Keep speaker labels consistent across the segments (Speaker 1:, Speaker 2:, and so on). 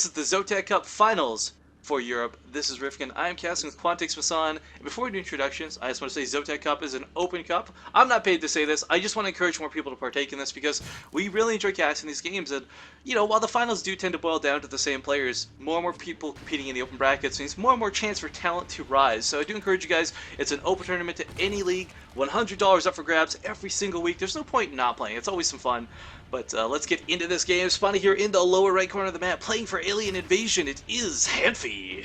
Speaker 1: This is the ZOTAC Cup Finals for Europe. This is Rifkin. I am casting with Quantix Masan. And before we do introductions, I just want to say ZOTAC Cup is an open cup. I'm not paid to say this. I just want to encourage more people to partake in this because we really enjoy casting these games. And, you know, while the finals do tend to boil down to the same players, more and more people competing in the open brackets means more and more chance for talent to rise. So I do encourage you guys. It's an open tournament to any league. $100 up for grabs every single week. There's no point in not playing. It's always some fun. But let's get into this game. Spawning here in the lower right corner of the map, playing for Alien Invasion, it is Hanfy.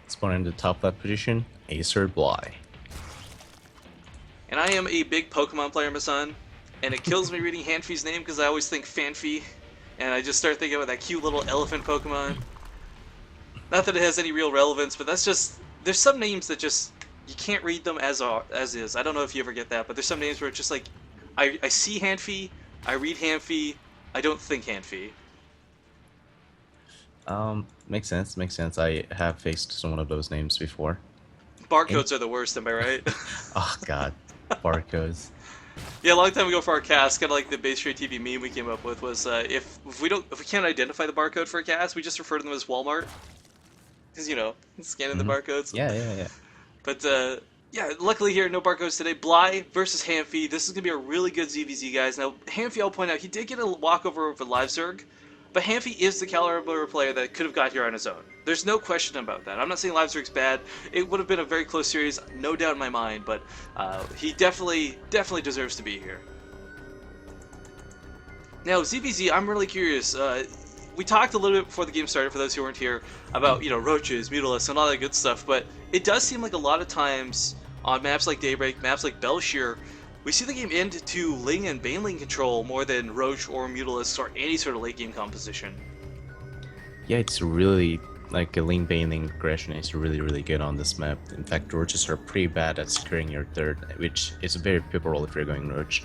Speaker 2: Spawning in the top left position, Acer.Bly.
Speaker 1: And I am a big Pokemon player, my son. And it kills me reading Hanfy's name because I always think Fanfy. And I just start thinking about that cute little elephant Pokemon. Not that it has any real relevance, but that's just... There's some names that just... You can't read them as is. I don't know if you ever get that, but there's some names where it's just like... I see Hanfy, I read Hanfy, I don't think Hanfy.
Speaker 2: Makes sense. I have faced some of those names before.
Speaker 1: Barcodes are the worst, am I right?
Speaker 2: Oh god, barcodes.
Speaker 1: Yeah, a long time ago for our cast, kind of like the base trade TV meme we came up with was if we can't identify the barcode for a cast, we just refer to them as Walmart, because you know scanning the barcodes.
Speaker 2: Yeah.
Speaker 1: But yeah, luckily here, no barcodes today. Bly versus Hanfy. This is going to be a really good ZVZ, guys. Now, Hanfy, I'll point out, he did get a walkover over Live Zerg, but Hanfy is the caliber player that could have got here on his own. There's no question about that. I'm not saying Live Zerg's bad. It would have been a very close series, no doubt in my mind, but he definitely deserves to be here. Now, ZVZ, I'm really curious. We talked a little bit before the game started, for those who weren't here, about, you know, roaches, mutalisks, and all that good stuff, but it does seem like a lot of times on maps like Daybreak, maps like Belshire, we see the game end to Ling and Baneling control more than Roach or Mutalisks or any sort of late game composition.
Speaker 2: Yeah, it's really, like, a Ling Baneling aggression is really good on this map. In fact, Roaches are pretty bad at securing your third, which is very pivotal if you're going Roach.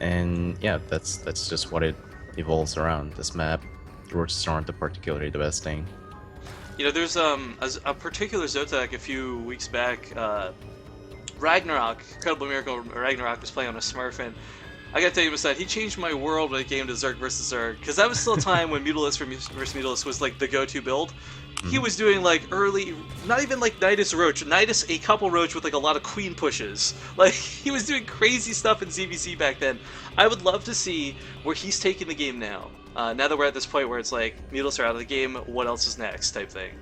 Speaker 2: And yeah, that's just what it evolves around, this map. Roaches aren't particularly the best thing.
Speaker 1: You know, there's a particular ZOTAC a few weeks back, Ragnarok, Incredible Miracle Ragnarok was playing on a Smurf, and I gotta tell you, Masad, he changed my world when it came to Zerg versus Zerg, because that was still a time when Mutalisk versus Mutalisk was like the go-to build. He was doing like early, not even like Nidus Roach, Nidus a couple Roach with like a lot of Queen pushes. Like, he was doing crazy stuff in ZVC back then. I would love to see where he's taking the game now. Now that we're at this point where it's like, Mutalisks are out of the game, what else is next type thing.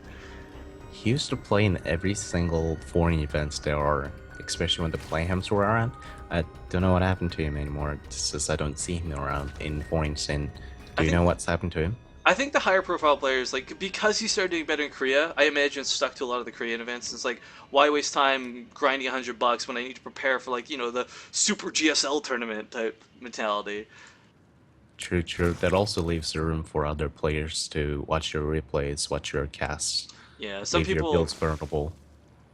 Speaker 2: He used to play in every single foreign events there are, especially when the Playhams were around. I don't know what happened to him anymore, it's just I don't see him around in foreign scene. Do you know what's happened to him?
Speaker 1: I think the higher profile players, like, because he started doing better in Korea, I imagine stuck to a lot of the Korean events. It's like, why waste time grinding $100 when I need to prepare for, like, you know, the super GSL tournament type mentality.
Speaker 2: True. That also leaves the room for other players to watch your replays, watch your casts.
Speaker 1: Yeah, some
Speaker 2: leave
Speaker 1: people...
Speaker 2: your builds vulnerable.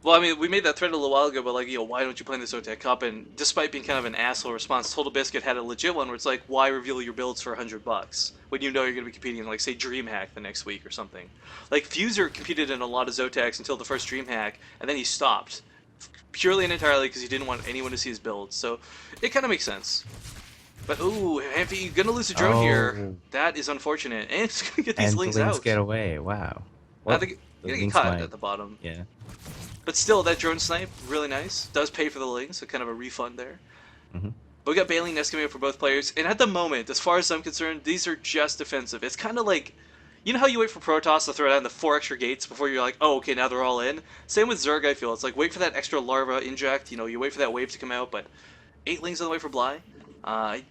Speaker 1: Well, I mean, we made that thread a little while ago, but like, you know, why don't you play in the ZOTAC Cup? And despite being kind of an asshole response, Total Biscuit had a legit one where it's like, why reveal your builds for $100 when you know you're going to be competing in, like, say, DreamHack the next week or something? Like, Fuser competed in a lot of ZOTACs until the first DreamHack, and then he stopped. Purely and entirely because he didn't want anyone to see his builds. So, it kind of makes sense. But, ooh, Hanfy, you're going to lose a drone here. That is unfortunate. And it's going to get these
Speaker 2: and
Speaker 1: links
Speaker 2: the links
Speaker 1: out.
Speaker 2: get away, wow.
Speaker 1: Well, I think you're going to get caught at the bottom.
Speaker 2: Yeah.
Speaker 1: But still, that drone snipe, really nice. Does pay for the lings, so kind of a refund there. But we got Baneling Nest coming up for both players. And at the moment, as far as I'm concerned, these are just defensive. It's kind of like, you know how you wait for Protoss to throw down the 4 extra gates before you're like, oh, okay, now they're all in? Same with Zerg, I feel. It's like, wait for that extra larva inject, you know, you wait for that wave to come out, but 8 lings on the way for Bly. I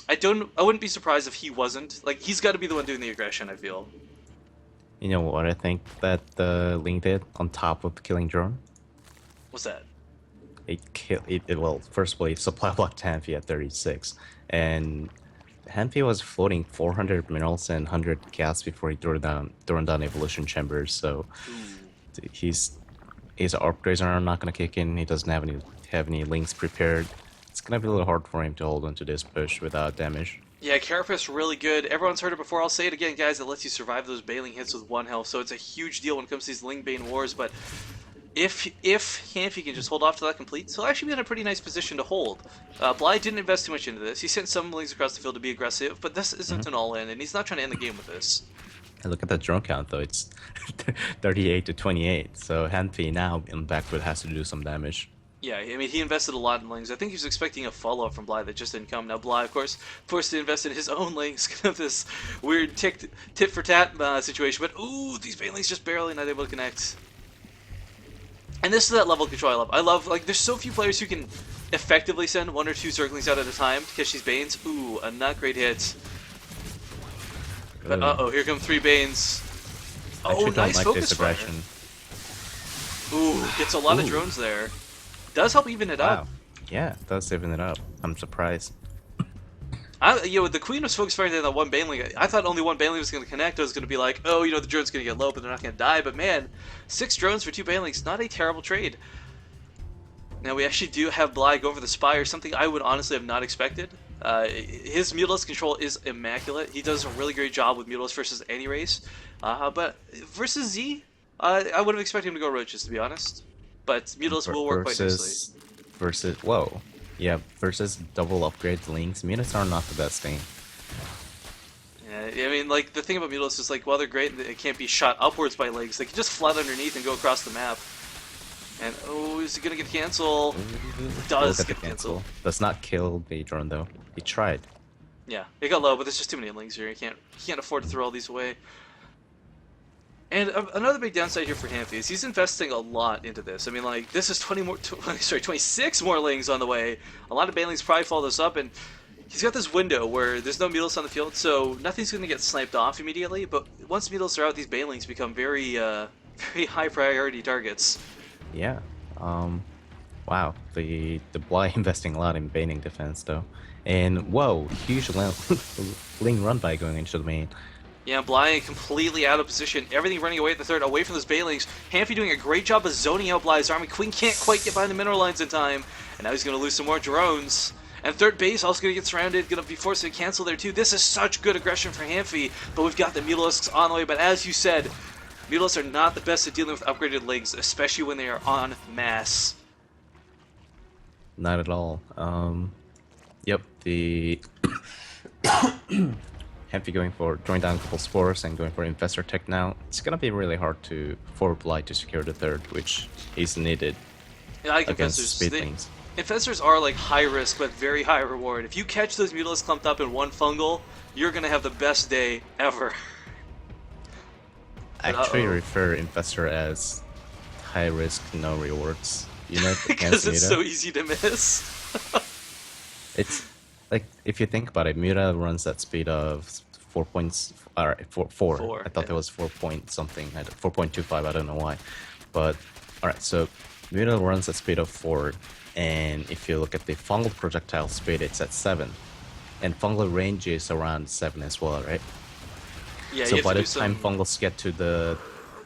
Speaker 1: wouldn't be surprised if he wasn't. Like, he's got to be the one doing the aggression, I feel.
Speaker 2: You know what I think that the Link did on top of killing drone?
Speaker 1: What's that?
Speaker 2: Well, first of all, it supply blocked Hanfy at 36, and Hanfy was floating 400 minerals and 100 gas before he threw down evolution chambers. So his upgrades are not gonna kick in. He doesn't have any links prepared. It's gonna be a little hard for him to hold onto this push without damage.
Speaker 1: Yeah, Carapace really good. Everyone's heard it before. I'll say it again, guys. It lets you survive those Baneling hits with 1 health, so it's a huge deal when it comes to these Ling Bane wars. But If Hanfy can just hold off till that completes, he'll actually be in a pretty nice position to hold. Bly didn't invest too much into this. He sent some lanes across the field to be aggressive, but this isn't
Speaker 2: Hmm.
Speaker 1: an all-in, and he's not trying to end the game with this.
Speaker 2: And look at the drone count though; it's 38 to 28. So Hanfi now in backfoot has to do some damage.
Speaker 1: Yeah, I mean, he invested a lot in lanes. I think he was expecting a follow-up from Bly that just didn't come. Now Bly, of course, forced to invest in his own lanes, kind of this weird tit-for-tat situation. But ooh, these Bane lanes just barely not able to connect. And this is that level of control I love. I love, like, there's so few players who can effectively send 1 or 2 circlings out at a time to catch these Banes. Ooh, a not great hit. But uh-oh, here come 3 Banes.
Speaker 2: I
Speaker 1: Oh,
Speaker 2: actually don't
Speaker 1: nice
Speaker 2: like
Speaker 1: focus
Speaker 2: this
Speaker 1: fire.
Speaker 2: aggression.
Speaker 1: Ooh, gets a lot of
Speaker 2: Ooh.
Speaker 1: drones there. Does help even it
Speaker 2: Wow.
Speaker 1: up.
Speaker 2: Yeah, it does even it up. I'm surprised.
Speaker 1: The Queen was focus firing that one Baneling. I thought only one Baneling was going to connect. I was going to be like, oh, the drone's going to get low, but they're not going to die. But man, 6 drones for 2 Banelings, not a terrible trade. Now we actually do have Bly go for the Spire, something I would honestly have not expected. His Mutalisk control is immaculate. He does a really great job with Mutalisk versus any race. But versus Z, I would have expected him to go Roaches, to be honest. But Mutalisk will work quite nicely.
Speaker 2: Versus whoa. Yeah, versus double upgrade links. Mutas are not the best thing.
Speaker 1: Yeah, I mean, like, the thing about Mutalisk is, like, while they're great, it can't be shot upwards by legs. They can just fly underneath and go across the map. And, oh, is he gonna get cancel? Does
Speaker 2: Look at
Speaker 1: get
Speaker 2: the
Speaker 1: cancel.
Speaker 2: Does not kill the drone though. He tried.
Speaker 1: Yeah, it got low, but there's just too many links here. He can't afford to throw all these away. And another big downside here for Hanfy is he's investing a lot into this. I mean, like, this is 26 more lings on the way. A lot of Banelings probably follow this up, and he's got this window where there's no Mutals on the field, so nothing's going to get sniped off immediately. But once Mutals are out, these Banelings become very, very high priority targets.
Speaker 2: Yeah. Wow. The Bly investing a lot in baning defense though. And whoa, huge ling run by going into the main.
Speaker 1: Yeah, Bly completely out of position. Everything running away at the third, away from those Banelings. Hanfy doing a great job of zoning out Bly's army. Queen can't quite get behind the mineral lines in time. And now he's going to lose some more drones. And third base also going to get surrounded, going to be forced to cancel there too. This is such good aggression for Hanfy, but we've got the Mutalisks on the way. But as you said, Mutalisks are not the best at dealing with upgraded legs, especially when they are en masse.
Speaker 2: Not at all. Yep, the Hanfy going for drawing down a couple spores and going for Infestor Tech now. It's gonna be really hard for Bly to secure the third, which is needed
Speaker 1: Yeah, I like
Speaker 2: against
Speaker 1: Infestors.
Speaker 2: speed lanes.
Speaker 1: Infestors are like high risk, but very high reward. If you catch those Mutalisks clumped up in one fungal, you're going to have the best day ever.
Speaker 2: I actually refer Infestor as high risk, no rewards.
Speaker 1: Because
Speaker 2: Against
Speaker 1: it's
Speaker 2: Muta.
Speaker 1: so easy to miss.
Speaker 2: It's like if you think about it, Muta runs at speed of 4 points. Alright, four.
Speaker 1: Four,
Speaker 2: I thought
Speaker 1: yeah.
Speaker 2: it was 4 point something. 4.25. I don't know why, but alright. So Muta runs at speed of 4, and if you look at the fungal projectile speed, it's at 7, and fungal range is around 7 as well, right?
Speaker 1: Yeah,
Speaker 2: So
Speaker 1: you
Speaker 2: by
Speaker 1: have to
Speaker 2: the
Speaker 1: do
Speaker 2: time
Speaker 1: some...
Speaker 2: fungals get to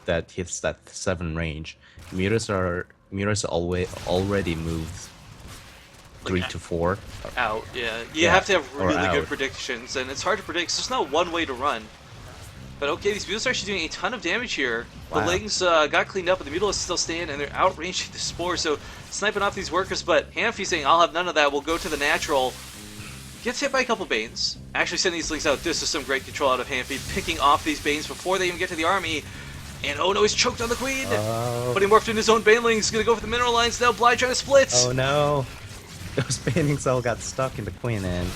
Speaker 2: that hits that 7 range, Mutas already moved 3
Speaker 1: Like,
Speaker 2: to 4.
Speaker 1: out, yeah. You
Speaker 2: Yeah,
Speaker 1: have to have
Speaker 2: or
Speaker 1: really good
Speaker 2: out.
Speaker 1: predictions, and it's hard to predict. There's not one way to run. But okay, these Mutalisks are actually doing a ton of damage here. The
Speaker 2: Wow.
Speaker 1: Lings got cleaned up, but the Mutalisks still stand, and they're outranging the Spore, so sniping off these workers, but Hanfy saying, I'll have none of that, we'll go to the natural. Gets hit by a couple Banes. Actually sending these Lings out. This is some great control out of Hanfy, picking off these Banes before they even get to the army. And oh no, he's choked on the Queen!
Speaker 2: Oh.
Speaker 1: But he morphed into his own Banelings, gonna go for the mineral lines now, Bly trying to split!
Speaker 2: Oh no! Those paintings all got stuck in the queen and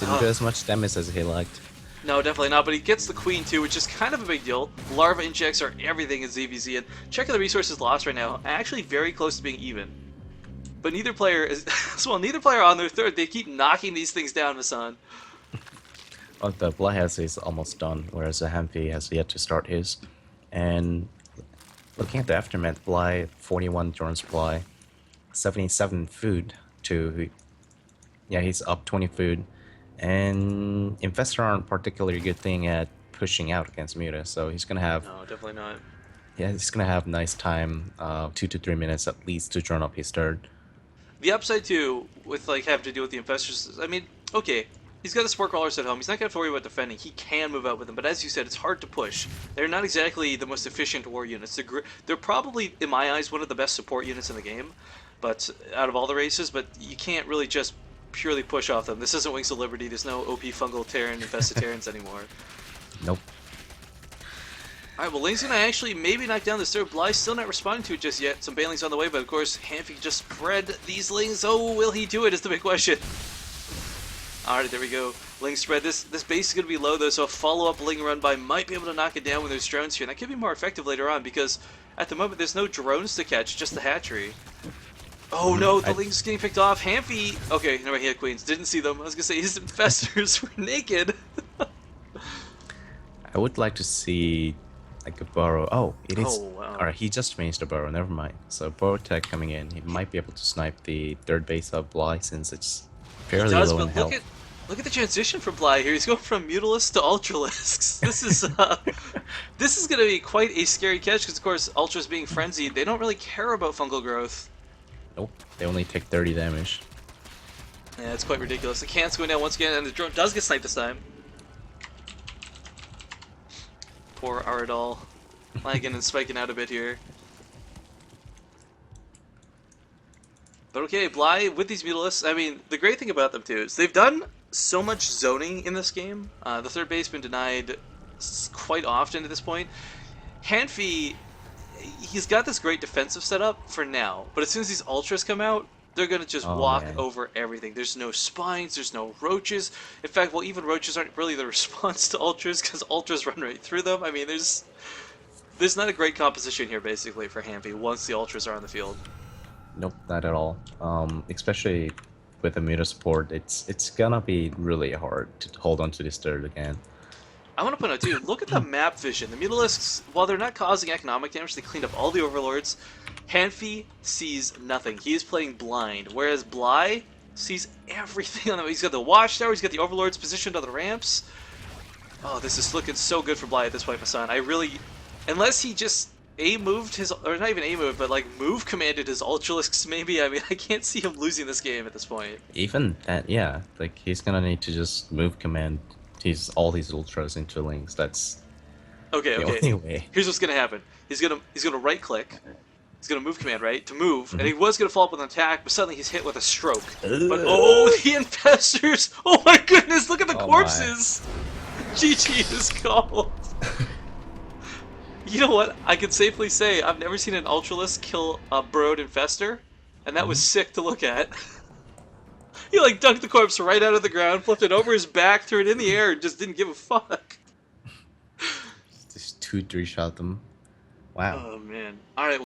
Speaker 2: didn't do as much damage as he liked.
Speaker 1: No, definitely not, but he gets the Queen too, which is kind of a big deal. Larva injects are everything in ZVZ, and checking the resources lost right now, actually very close to being even. But neither player is... well, neither player on their third, they keep knocking these things down, Masan.
Speaker 2: Oh, the Bly has is almost done, whereas the Hanfy has yet to start his. And looking at the aftermath, Bly, 41 drone supply, 77 food to... Yeah, he's up 20 food. And Infestor aren't particularly good thing at pushing out against Muta, so he's gonna have...
Speaker 1: No, definitely not.
Speaker 2: Yeah, he's gonna have nice time, 2 to 3 minutes at least to drone up his third.
Speaker 1: The upside too, with like having to deal with the infestors, I mean, okay, He's got the support crawlers at home. He's not going to have to worry about defending. He can move out with them, but as you said, it's hard to push. They're not exactly the most efficient war units. They're probably, in my eyes, one of the best support units in the game, but out of all the races. But you can't really just purely push off them. This isn't Wings of Liberty. There's no OP fungal Terran infested Terrans anymore.
Speaker 2: Nope.
Speaker 1: Alright, well, Ling's gonna actually maybe knock down this third. Bly's still not responding to it just yet. Some Banelings on the way, but of course, Hanfy just spread these Lings. Oh, will he do it is the big question. Alright, there we go. Ling spread. This base is going to be low, though, so a follow-up Ling run by might be able to knock it down when there's drones here. And that could be more effective later on, because at the moment there's no drones to catch, just the hatchery. Oh no, the Ling's getting picked off. Hanfy... Okay, no, he had Queens. Didn't see them. I was going to say, his infestors were naked.
Speaker 2: I would like to see like a burrow. Oh, it is.
Speaker 1: Oh, wow.
Speaker 2: Alright, he just finished the burrow. Never mind. So burrow tech coming in. He might be able to snipe the third base of Bly since it's fairly low in health.
Speaker 1: Look at the transition from Bly here. He's going from Mutalisks to Ultralisks. This is going to be quite a scary catch because, of course, Ultras being frenzied, they don't really care about fungal growth.
Speaker 2: Nope, they only take 30 damage.
Speaker 1: Yeah, it's quite ridiculous. The can's going down once again, and the drone does get sniped this time. Poor Aradal. Lagging and spiking out a bit here. But okay, Bly with these Mutalisks, I mean, the great thing about them too is they've done so much zoning in this game. The third base been denied quite often at this point. Hanfy, he's got this great defensive setup for now, but as soon as these Ultras come out, they're going to just walk over everything. There's no spines, there's no roaches. In fact, well, even roaches aren't really the response to Ultras because Ultras run right through them. I mean, there's not a great composition here, basically, for Hanfy once the Ultras are on the field.
Speaker 2: Nope, not at all. Especially with the meter support, it's gonna be really hard to hold on to this third again.
Speaker 1: I want to point out, too, look at the map vision. The Mutalisks, while they're not causing economic damage, they cleaned up all the Overlords. Hanfy sees nothing. He is playing blind, whereas Bly sees everything on the way. He's got the Watchtower, he's got the Overlords positioned on the ramps. Oh, this is looking so good for Bly at this point, my son. I really... Unless he just A-moved his... Or not even A-moved, but like move commanded his Ultralisks, maybe. I mean, I can't see him losing this game at this point.
Speaker 2: Even that, yeah. Like, he's gonna need to just move command all these Ultras into Lings. That's
Speaker 1: the
Speaker 2: only way.
Speaker 1: Here's what's gonna happen. He's gonna right click. He's gonna move command, right? To move. And he was gonna follow up with an attack, but suddenly he's hit with a stroke. But oh, the infestors! Oh my goodness, look at the corpses! GG is called. You know what? I can safely say I've never seen an Ultralisk kill a burrowed infestor, and that was sick to look at. He like dunked the corpse right out of the ground, flipped it over his back, threw it in the air, and just didn't give a fuck.
Speaker 2: Just 2-3 shot them. Wow.
Speaker 1: Oh man. Alright.